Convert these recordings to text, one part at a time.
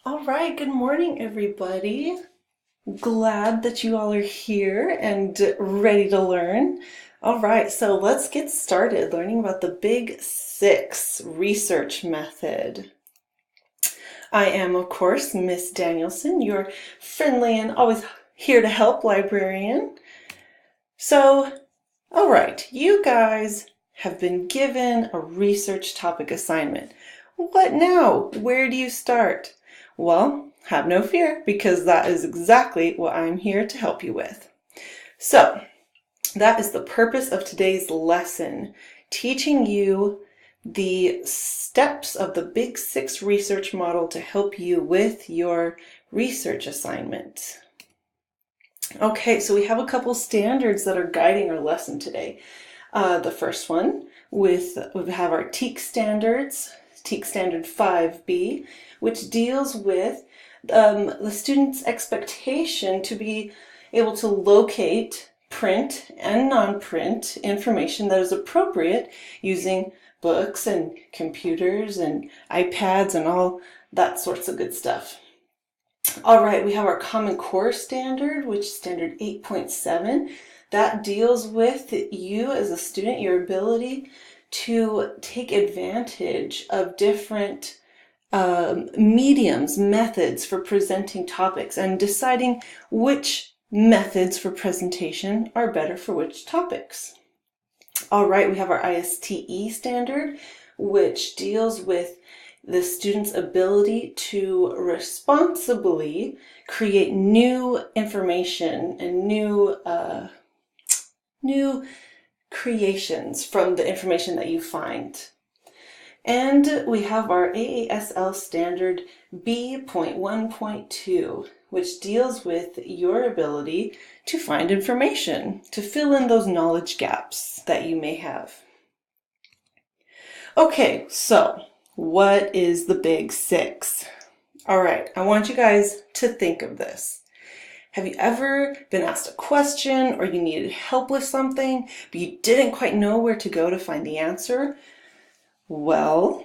All right, good morning, everybody. Glad that you all are here and ready to learn. All right, so let's get started learning about the Big 6 research method. I am, of course, Miss Danielson, your friendly and always here to help librarian. So, all right, you guys have been given a research topic assignment. What now? Where do you start? Well, have no fear, because that is exactly what I'm here to help you with. So, that is the purpose of today's lesson, teaching you the steps of the Big 6 research model to help you with your research assignment. Okay, so we have a couple standards that are guiding our lesson today. The first one, we have our TEAC standards, TEAC standard 5B, which deals with the student's expectation to be able to locate print and non-print information that is appropriate using books and computers and iPads and all that sorts of good stuff. All right, we have our Common Core standard, which is standard 8.7. That deals with you as a student, your ability to take advantage of different mediums, methods for presenting topics and deciding which methods for presentation are better for which topics. All right, we have our ISTE standard, which deals with the student's ability to responsibly create new information and new creations from the information that you find. And we have our AASL standard B.1.2, which deals with your ability to find information, to fill in those knowledge gaps that you may have. Okay, so what is the Big 6? All right, I want you guys to think of this. Have you ever been asked a question or you needed help with something, but you didn't quite know where to go to find the answer? Well,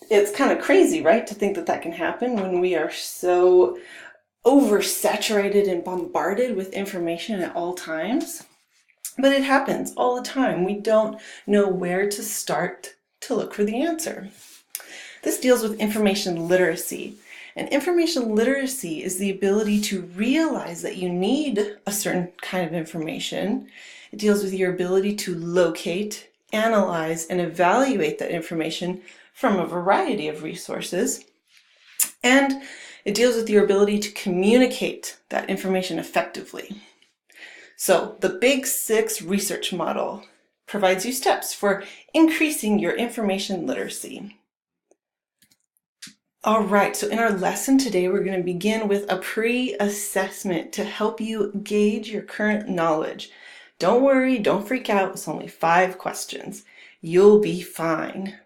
it's kind of crazy, right, to think that that can happen when we are so oversaturated and bombarded with information at all times. But it happens all the time. We don't know where to start to look for the answer. This deals with information literacy. And information literacy is the ability to realize that you need a certain kind of information. It deals with your ability to locate, analyze, and evaluate that information from a variety of resources. And it deals with your ability to communicate that information effectively. So the Big 6 research model provides you steps for increasing your information literacy. All right, so in our lesson today, we're going to begin with a pre-assessment to help you gauge your current knowledge. Don't worry, don't freak out, it's only 5 questions. You'll be fine.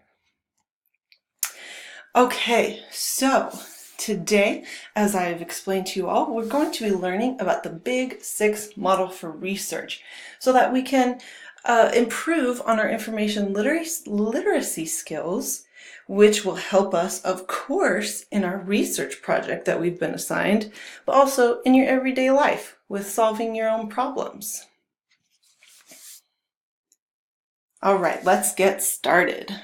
Okay, so today, as I've explained to you all, we're going to be learning about the Big 6 model for research so that we can improve on our information literacy skills, which will help us, of course, in our research project that we've been assigned, but also in your everyday life with solving your own problems. All right, let's get started.